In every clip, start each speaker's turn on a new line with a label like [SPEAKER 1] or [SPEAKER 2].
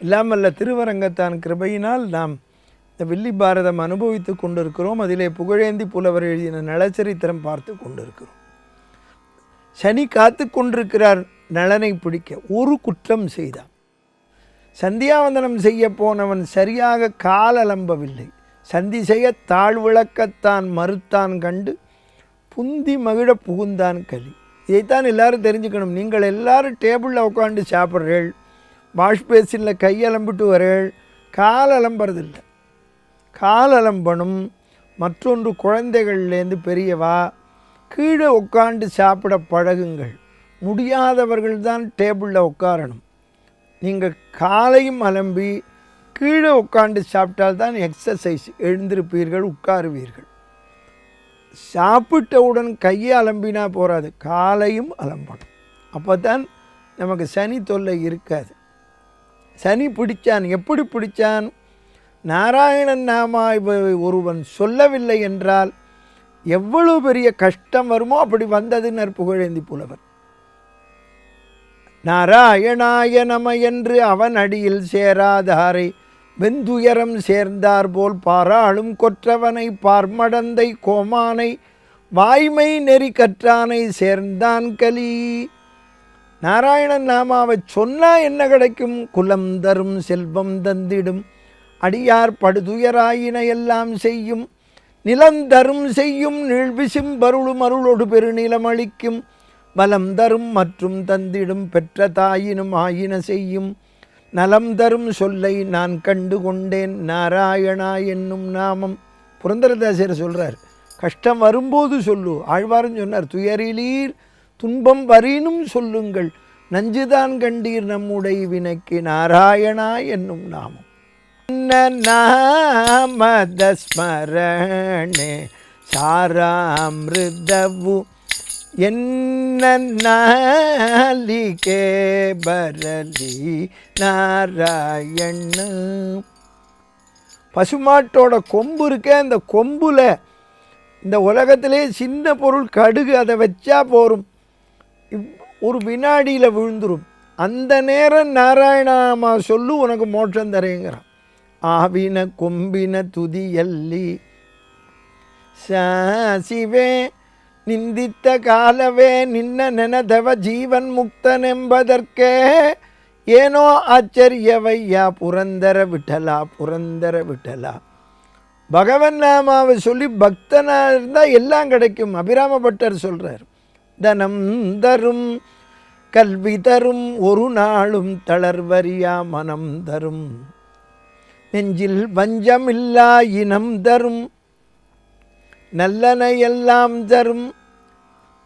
[SPEAKER 1] இல்லாமல்ல திருவரங்கத்தான் கிருபையினால் நாம் இந்த வில்லி பாரதம் அனுபவித்து கொண்டிருக்கிறோம். அதிலே புகழேந்தி புலவர் எழுதின நலச்சரித்திரம் பார்த்து கொண்டிருக்கிறோம். சனி காத்து கொண்டிருக்கிறார் நலனை பிடிக்க. ஒரு குற்றம் செய்தான். சந்தியாவந்தனம் செய்ய போனவன் சரியாக காலலம்பவில்லை. சந்தி செய்ய தாழ்விளக்கத்தான் மறுத்தான் கண்டு புந்தி மகிழ புகுந்தான் களி. இதைத்தான் எல்லாரும் தெரிஞ்சுக்கணும். நீங்கள் எல்லாரும் டேபிளில் உட்காந்து சாப்பிட்றேள், வாஷ் பேசினில் கையலம்பிட்டு வரேள், கால் அலம்புறதில்லை. கால் அலம்பணும். மற்றொன்று, குழந்தைகள்லேருந்து பெரியவா கீழே உட்காந்து சாப்பிட பழகுங்கள். முடியாதவர்கள் தான் டேபிளில் உட்காரணும். நீங்கள் காலையும் அலம்பி கீழே உட்காந்து சாப்பிட்டால்தான் எக்ஸசைஸ், எழுந்திருப்பீர்கள், உட்காருவீர்கள். சாப்பிட்டவுடன் கையை அலம்பினா போகாது, காலையும் அலம்பணும். அப்போ தான் நமக்கு சனி தொல்லை இருக்காது. சனி பிடிச்சான். எப்படி பிடிச்சான்? நாராயணன் நாமா ஒருவன் சொல்லவில்லை என்றால் எவ்வளவு பெரிய கஷ்டம் வருமோ அப்படி வந்ததுன்னர் புகழேந்தி புலவர். நாராயணாய நம என்று அவன் அடியில் சேராதாரை வெந்துயரம் சேர்ந்தார் போல் பாராளும் கொற்றவனை பார்மடந்தை கோமானை வாய்மை நெறி கற்றானை சேர்ந்தான் கலி. நாராயணன் நாமாவை சொன்னால் என்ன கிடைக்கும்? குலம் தரும், செல்வம் தந்திடும், அடியார் படுதுயராயின எல்லாம் செய்யும், நிலம் தரும் செய்யும், நீழ்விசும் பருளும் அருளொடு பெருநிலம் அளிக்கும், வலம் தரும் மற்றும் தந்திடும், பெற்ற தாயினும் ஆயின செய்யும், நலம் தரும் சொல்லை நான் கண்டு கொண்டேன் நாராயணா என்னும் நாமம். புரந்தரதாசர் சொல்கிறார், கஷ்டம் வரும்போது சொல்லு. ஆழ்வாரும் சொன்னார், துயரிலீர் துன்பம் வரினும் சொல்லுங்கள், நஞ்சுதான் கண்டீர் நம்முடைய வினைக்கு நாராயணா என்னும் நாமம். நாமதஸ்மரணே சாராமிருதவு என்ன நாளிகே பரலி நாராயண. பசுமாட்டோட கொம்பு இருக்க, அந்த கொம்புல இந்த உலகத்திலே சின்ன பொருள் கடுகு, அதை வச்சா போரும், ஒரு வினாடியில் விழுந்துடும். அந்த நேரம் நாராயணாமா சொல்லு, உனக்கு மோட்சம் தரேங்கிறான். ஆவின கொம்பின துதியல்லி சாசிவே நிந்தித்த காலவே நின்ன நெனதவ ஜீவன் முக்தனென்பதற்கே ஏனோ ஆச்சரியவையா புரந்தர விட்டலா புரந்தர விட்டலா. பகவன் நாமாவை சொல்லி பக்தனாக இருந்தால் எல்லாம் கிடைக்கும். அபிராம பட்டர் சொல்கிறார், தனம் தரும், கல்வி தரும், ஒரு நாளும் தளர்வரியா மனம் தரும், நெஞ்சில் வஞ்சமில்லா இனம் தரும், நல்லன எல்லாம் தரும்,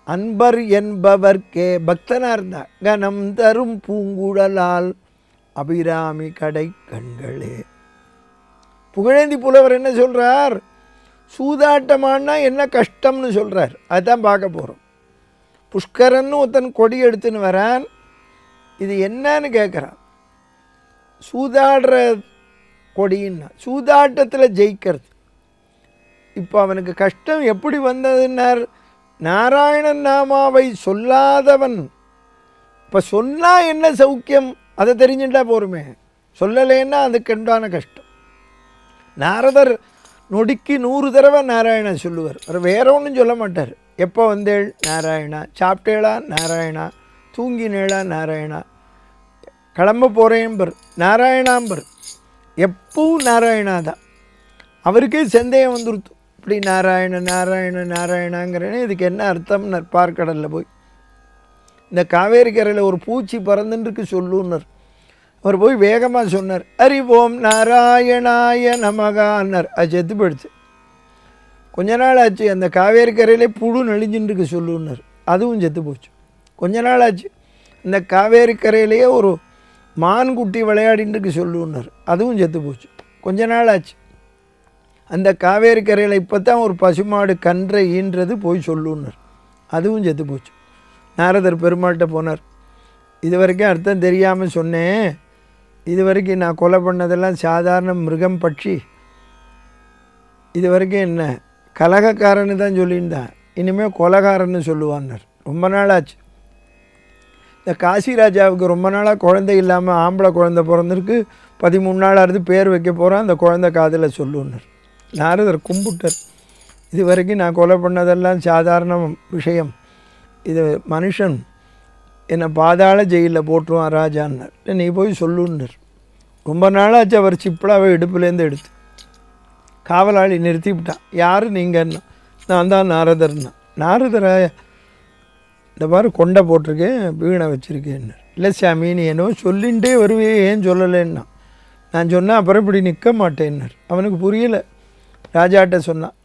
[SPEAKER 1] அன்பர் என்பவர்க்கே. பக்தனாக இருந்தால் கனம் தரும் பூங்குழலால் அபிராமி கடை கண்களே. புகழேந்தி புலவர் என்ன சொல்கிறார்? சூதாட்டமானா என்ன கஷ்டம்னு சொல்கிறார். அதுதான் பார்க்க போகிறோம். புஷ்கரன்னு ஒருத்தன் கொடி எடுத்துன்னு வரான். இது என்னன்னு கேட்குறான். சூதாடுற கொடின்னா சூதாட்டத்தில் ஜெயிக்கிறது. இப்போ அவனுக்கு கஷ்டம் எப்படி வந்ததுன்னார், நாராயணன் நாமாவை சொல்லாதவன். இப்போ சொன்னால் என்ன சௌக்கியம் அதை தெரிஞ்சுட்டா போருமே, சொல்லலைன்னா அதுக்குண்டான கஷ்டம். நாரதர் நொடிக்கு 100 தடவை நாராயணன் சொல்லுவார். வேற ஒன்றும் சொல்ல மாட்டார். எப்போ வந்தேள் நாராயணா, சாப்பிட்டேளா நாராயணா, தூங்கினேளா நாராயணா, கிளம்ப போகிறேன்பர் நாராயணாம்பர், எப்பவும் நாராயணா தான். அவருக்கே சந்தேகம் வந்துருத்து, இப்படி நாராயண நாராயண நாராயணாங்கிறேனே இதுக்கு என்ன அர்த்தம்னு பார்க்கடலில் போய் இந்த காவேரி கரையில் ஒரு பூச்சி பறந்துருக்கு சொல்லுன்னார். அவர் போய் வேகமாக சொன்னார், அறிவோம் நாராயணாய நமகான்னார். அது செத்து போயிடுச்சு. கொஞ்ச நாள் ஆச்சு, அந்த காவேரி கரையிலே புழு நெளிஞ்சுருக்கு சொல்லுன்னார். அதுவும் செத்து போச்சு. கொஞ்ச நாள் ஆச்சு, இந்த காவேரி கரையிலேயே ஒரு மான்குட்டி விளையாடின்ட்டுருக்கு சொல்லுன்னார். அதுவும் செத்து போச்சு. கொஞ்ச நாள் ஆச்சு, அந்த காவேரி கரையில் இப்போ தான் ஒரு பசுமாடு கன்றை ஈன்றது போய் சொல்லுன்னார். அதுவும் செத்து போச்சு. நாரதர் பெருமாள்கிட்ட போனார், இது வரைக்கும் அர்த்தம் தெரியாமல் சொன்னேன், இது வரைக்கும் நான் கொலை பண்ணதெல்லாம் சாதாரண மிருகம் பட்சி, இது வரைக்கும் என்ன கலகக்காரன்னு தான் சொல்லியிருந்தான், இனிமேல் கொலைகாரன்னு சொல்லுவான்னார். ரொம்ப நாள் ஆச்சு. இந்த காசி ராஜாவுக்கு ரொம்ப நாளாக குழந்தை இல்லாமல் ஆம்பளை குழந்தை பிறந்திருக்கு, 13 நாளாக இருந்து பேர் வைக்க போகிறான், அந்த குழந்தை காதில் சொல்லுன்னார். நாரதர் கும்பிட்டார். இது வரைக்கும் நான் கொலை பண்ணதெல்லாம் சாதாரண விஷயம், இது மனுஷன் என்னை பாதாள ஜெயிலில் போட்டுருவான் ராஜான்னார். நீ போய் சொல்லுன்னார். ரொம்ப நாளாச்சு அவர் சிப்பலாவை இடுப்புலேருந்து எடுத்து காவலாளி நிறுத்திவிட்டான். யார் நீங்கள்? நான் தான் நாரதர்னா. நாரதரை இந்த மாதிரி கொண்டை போட்டிருக்கேன், வீணை வச்சுருக்கேன்னு. இல்லை சாமி, நீ என்னவோ சொல்லிகிட்டே வருவே, ஏன் சொல்லலைன்னா. நான் சொன்னேன், அப்புறம் இப்படி நிற்க மாட்டேன்னார். அவனுக்கு புரியலை. ராஜாட்ட சொன்னான்,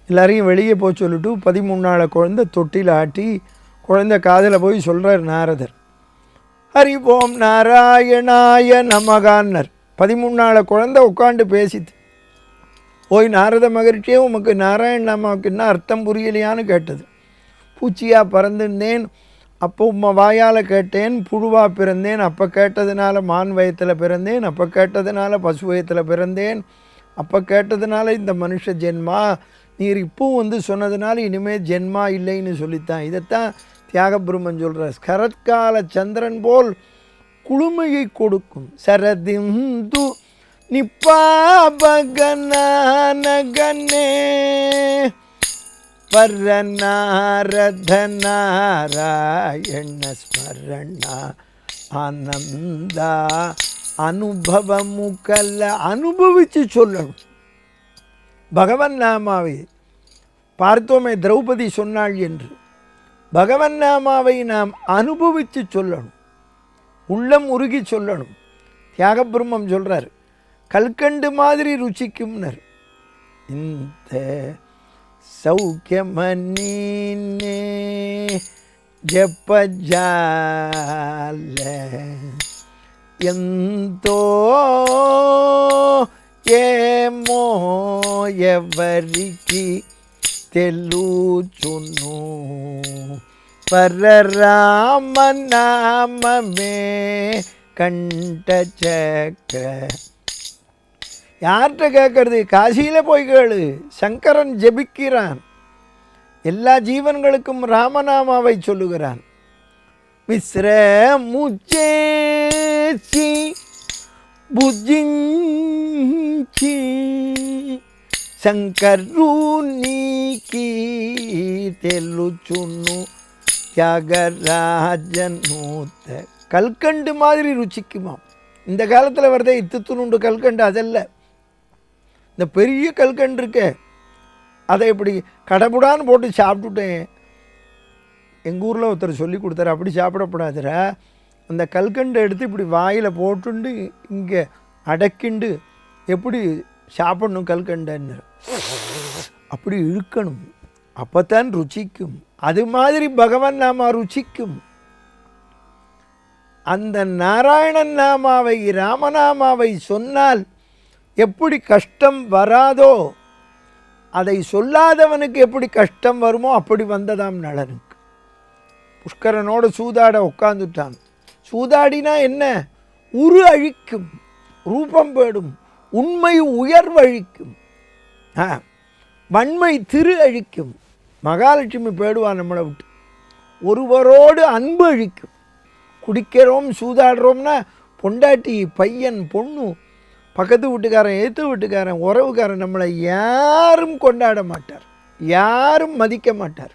[SPEAKER 1] எல்லாரையும் வெளியே போய் சொல்லிட்டு 13 நாள் குழந்தை தொட்டியில் ஆட்டி குழந்தை காதில் போய் சொல்கிறார் நாரதர். ஹரி ஓம் நாராயணாய நமகான்னர். 13 நாள் குழந்தை உட்காந்து பேசித்து. போய் நாரத மகரிஷியே, உமக்கு நாராயண நாமாவுக்கு என்ன அர்த்தம் புரியலையான்னு கேட்டது. பூச்சியாக பறந்துருந்தேன், அப்போ உம்மை வாயால் கேட்டேன். புழுவாக பிறந்தேன், அப்போ கேட்டதுனால மான் வயத்தில் பிறந்தேன், அப்போ கேட்டதுனால பசு வயத்தில் பிறந்தேன், அப்போ கேட்டதுனால இந்த மனுஷ ஜென்மா. நீர் இப்பவும் வந்து சொன்னதுனால இனிமேல் ஜென்மா இல்லைன்னு சொல்லித்தான். இதைத்தான் தியாகபிரம்மன் சொல்கிறார். சரத்கால சந்திரன் போல் குளுமையை கொடுக்கும் சரதிந்து நிப்பாபகனே பரநாரத நாராயண ஸ்மரணா ஆனந்தா அனுபவமுக்கல்ல. அனுபவித்து சொல்லணும் பகவன் நாமாவை. பார்த்தோமே திரௌபதி சொன்னாள் என்று. பகவன் நாமாவை நாம் அனுபவித்து சொல்லணும், உள்ளம் உருகி சொல்லணும். தியாகபிரம்மம் சொல்கிறார், கல்கண்டு மாதிரி ருச்சிக்கும்னர். இந்த சௌக்கியமன்னே ஜப்பஜால ఎంతో ఏమో ఎవరికి తెలుచును పరరామనామమే కంట చక్ర. யார்கிட்ட கேட்கறது? காசியில் போய் கேளு. சங்கரன் ஜெபிக்கிறான், எல்லா ஜீவன்களுக்கும் ராமநாமாவை சொல்லுகிறான். విశ్రముచేసి భుజించి శంకరునికి తెలుచును தியாகராஜனூத்த. கல்கண்டு மாதிரி ருச்சிக்குமாம். இந்த காலத்தில் வரதே இத்துணுண்டு கல்கண்டு, அதல்ல. இந்த பெரிய கல்கண்டு இருக்க, அதை இப்படி கடப்புடான்னு போட்டு சாப்பிட்டுட்டேன். எங்கள் ஊரில் ஒருத்தர் சொல்லி கொடுத்தாரு, அப்படி சாப்பிடக்கூடாதுரா. அந்த கல்கண்டை எடுத்து இப்படி வாயில் போட்டுண்டு இங்கே அடக்கிண்டு எப்படி சாப்பிடணும் கல்கண்டன்னு, அப்படி இழுக்கணும், அப்போத்தான் ருச்சிக்கும். அது மாதிரி பகவான் நாமா ருச்சிக்கும். அந்த நாராயணன் நாமாவை ராமநாமாவை சொன்னால் எப்படி கஷ்டம் வராதோ, அதை சொல்லாதவனுக்கு எப்படி கஷ்டம் வருமோ அப்படி வந்ததாம் நளனுக்கு. புஷ்கரனோடு சூதாட உட்காந்துட்டான். சூதாடினா என்ன? உரு அழிக்கும், ரூபம் பேடும், உண்மை உயர்வழிக்கும், வன்மை திரு அழிக்கும். மகாலட்சுமி பேடுவான் நம்மளை விட்டு. ஒருவரோடு அன்பு அழிக்கும். குடிக்கிறோம் சூதாடுறோம்னா பொண்டாட்டி பையன் பொண்ணு பக்கத்து வீட்டுக்காரன் எதிர்த்து வீட்டுக்காரன் உறவுக்காரன் நம்மளை யாரும் கொண்டாட மாட்டார், யாரும் மதிக்க மாட்டார்.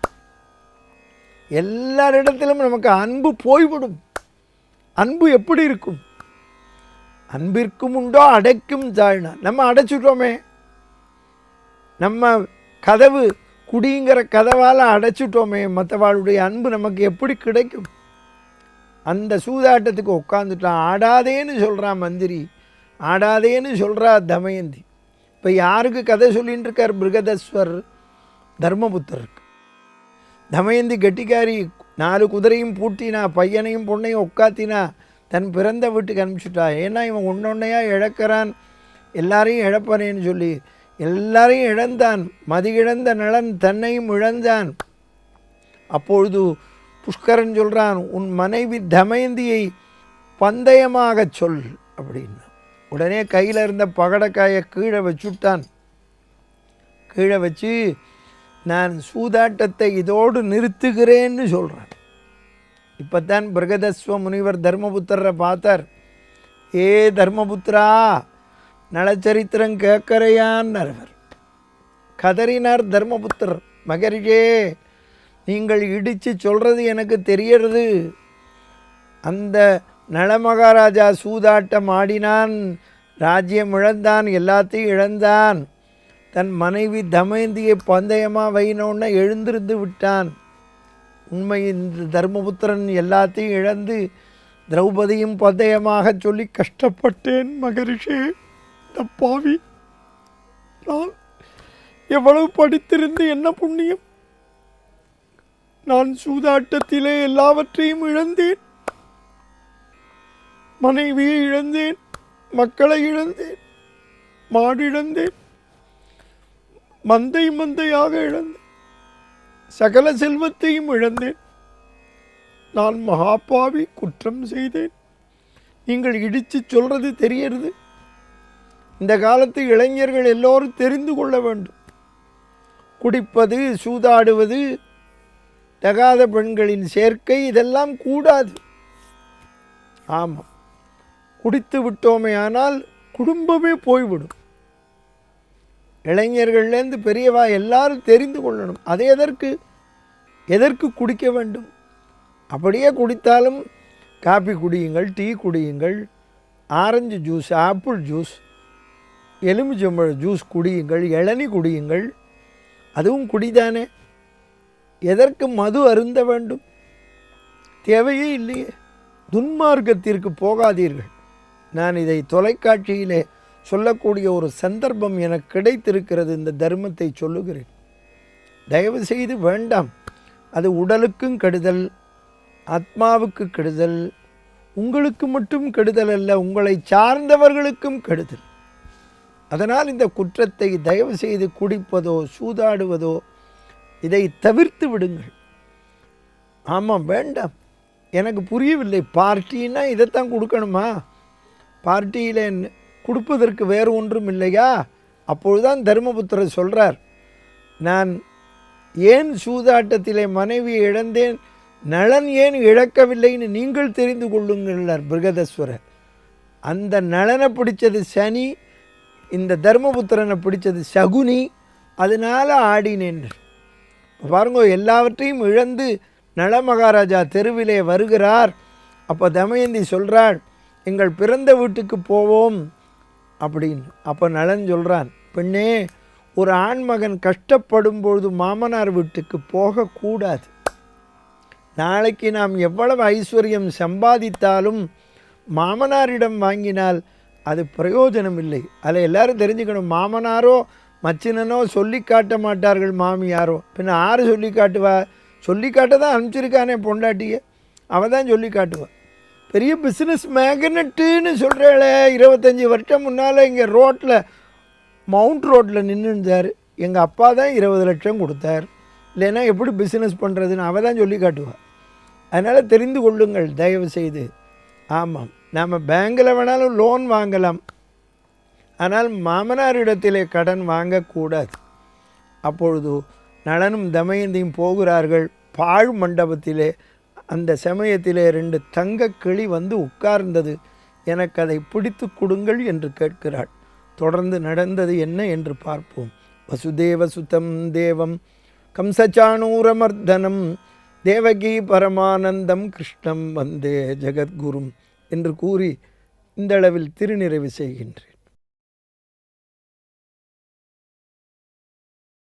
[SPEAKER 1] எல்லாரிடத்திலும் நமக்கு அன்பு போய்விடும். அன்பு எப்படி இருக்கும்? அன்பிற்கும் உண்டோ அடைக்கும் தாழ்னா. நம்ம அடைச்சிட்டோமே, நம்ம கதவு குடிங்கிற கதவால் அடைச்சிட்டோமே, மற்றவாளுடைய அன்பு நமக்கு எப்படி கிடைக்கும்? அந்த சூதாட்டத்துக்கு உட்காந்துட்டான். ஆடாதேன்னு சொல்கிறான் மந்திரி, ஆடாதேன்னு சொல்கிறா தமயந்தி. இப்போ யாருக்கு கதை சொல்லின்னு இருக்கார்? பிருகதஸ்வர் தர்மபுத்தருக்கு. தமயந்தி கெட்டிக்காரி 4 குதிரையும் பூட்டினா, பையனையும் பொண்ணையும் உட்காத்தினா, தன் பிறந்த வீட்டுக்கு அனுப்பிச்சுட்டா. ஏன்னா இவன் ஒன்னொன்னையாக இழக்கிறான், எல்லாரையும் இழப்பனேன்னு சொல்லி எல்லாரையும் இழந்தான். மதியிழந்த நலன் தன்னையும் இழந்தான். அப்பொழுது புஷ்கரன் சொல்கிறான், உன் மனைவி தமயந்தியை பந்தயமாக சொல் அப்படின்னா. உடனே கையில் இருந்த பகடக்காயை கீழே வச்சுட்டான். கீழே வச்சு நான் சூதாட்டத்தை இதோடு நிறுத்துகிறேன்னு சொல்கிறான். இப்போ தான் பிரகதஸ்வ முனிவர் தர்மபுத்திரரை பார்த்தார். ஏ தர்மபுத்திரா, நலச்சரித்திரம் கேட்கறையான்னார். கதறினார் தர்மபுத்திரர், மகரிஷே நீங்கள் இடித்து சொல்கிறது எனக்கு தெரியறது. அந்த நளமகாராஜா சூதாட்டம் ஆடினான், ராஜ்யம் இழந்தான், எல்லாத்தையும் இழந்தான். தன் மனைவி தமயந்தியை பந்தயமாக வைனோன்னு எழுந்திருந்து விட்டான். உண்மை இந்த தர்மபுத்திரன் எல்லாத்தையும் இழந்து திரௌபதியும் பந்தயமாக சொல்லி கஷ்டப்பட்டேன் மகரிஷே. தப்பாவி, நான் எவ்வளவு படித்திருந்து என்ன புண்ணியம். நான் சூதாட்டத்திலே எல்லாவற்றையும் இழந்தேன். மனைவியை இழந்தேன், மக்களை இழந்தேன், மாடு இழந்தேன், மந்தையாக இழந்தேன், சகல செல்வத்தையும் இழந்தேன். நான் மகாபாவி, குற்றம் செய்தேன். நீங்கள் இடித்து சொல்றது தெரியறது. இந்த காலத்து இளைஞர்கள் எல்லோரும் தெரிந்து கொள்ள வேண்டும். குடிப்பது, சூதாடுவது, தகாத பெண்களின் சேர்க்கை, இதெல்லாம் கூடாது. ஆமாம், குடித்து விட்டோமே ஆனால் குடும்பமே போய்விடும். இளைஞர்கள்லேருந்து பெரியவா எல்லாரும் தெரிந்து கொள்ளணும். அதை எதற்கு குடிக்க வேண்டும்? அப்படியே குடித்தாலும் காபி குடியுங்கள், டீ குடியுங்கள், ஆரஞ்சு ஜூஸ், ஆப்பிள் ஜூஸ், எலுமிச்சம்பழ ஜூஸ் குடியுங்கள், இளநீ குடியுங்கள், அதுவும் குடிதானே. எதற்கு மது அருந்த வேண்டும்? தேவையே இல்லையே. துன்மார்க்கத்திற்கு போகாதீர்கள். நான் இதை தொலைக்காட்சியிலே சொல்லக்கூடிய ஒரு சந்தர்ப்பம் எனக்கு கிடைத்திருக்கிறது. இந்த தர்மத்தை சொல்லுகிறேன். தயவு செய்து வேண்டாம். அது உடலுக்கும் கெடுதல், ஆத்மாவுக்கு கெடுதல். உங்களுக்கு மட்டும் கெடுதல் அல்ல, உங்களை சார்ந்தவர்களுக்கும் கெடுதல். அதனால் இந்த குற்றத்தை தயவு செய்து குடிப்பதோ சூதாடுவதோ இதை தவிர்த்து விடுங்கள். ஆமாம், வேண்டாம். எனக்கு புரியவில்லை. பார்ட்டின்னா இதைத்தான் கொடுக்கணுமா? பார்ட்டியில் கொடுப்பதற்கு வேறு ஒன்றும் இல்லையா? அப்பொழுதுதான் தர்மபுத்திரர் சொல்கிறார், நான் ஏன் சூதாட்டத்திலே மனைவியை இழந்தேன், நலன் ஏன் இழக்கவில்லைன்னு நீங்கள் தெரிந்து கொள்ளுங்கள் பிருகதஸ்வரர். அந்த நலனை பிடிச்சது சனி, இந்த தர்மபுத்திரனை பிடிச்சது சகுனி, அதனால் ஆடினேன். பாருங்க, எல்லாவற்றையும் இழந்து நளமகாராஜா தெருவிலே வருகிறார். அப்போ தமயந்தி சொல்கிறாள், எங்கள் பிறந்த வீட்டுக்கு போவோம் அப்படின்னு. அப்போ நளன் சொல்கிறான், பெண்ணே, ஒரு ஆண்மகன் கஷ்டப்படும் பொழுது மாமனார் வீட்டுக்கு போகக்கூடாது. நாளைக்கு நாம் எவ்வளவு ஐஸ்வர்யம் சம்பாதித்தாலும் மாமனாரிடம் வாங்கினால் அது பிரயோஜனம் இல்லை. அதில் எல்லாரும் தெரிஞ்சுக்கணும், மாமனாரோ மச்சினனோ சொல்லி காட்ட மாட்டார்கள், மாமியாரோ. பின்ன ஆறு சொல்லி காட்டுவா? சொல்லி காட்ட தான் அனுப்பிச்சிருக்கானே பொண்டாட்டியை, அவள் தான் சொல்லி காட்டுவா. பெரிய பிஸ்னஸ் மேக்னட்டுன்னு சொல்கிறாளே, 25 வருஷம் முன்னால் இங்கே ரோட்டில், மவுண்ட் ரோட்டில் நின்றுந்தார். எங்கள் அப்பா தான் 20 லட்சம் கொடுத்தார், இல்லைன்னா எப்படி பிஸ்னஸ் பண்ணுறதுன்னு அவள் தான் சொல்லி காட்டுவாள். அதனால் தெரிந்து கொள்ளுங்கள் தயவு செய்து. ஆமாம், நாம் பேங்கில் வேணாலும் லோன் வாங்கலாம், ஆனால் மாமனாரிடத்திலே கடன் வாங்கக்கூடாது. அப்பொழுது நளனும் தமயந்தியும் போகிறார்கள் பாழ் மண்டபத்திலே. அந்த சமயத்திலே 2 தங்க கிளி வந்து உட்கார்ந்தது. எனக்கு அதை பிடித்து கொடுங்கள் என்று கேட்கிறாள். தொடர்ந்து நடந்தது என்ன என்று பார்ப்போம். வசுதேவ சுதம் தேவம் கம்சச்சாணூரமர்தனம் தேவகி பரமானந்தம் கிருஷ்ணம் வந்தே ஜெகத்குரும் என்று கூறி இந்தளவில் திருநிறைவு செய்கின்றேன்.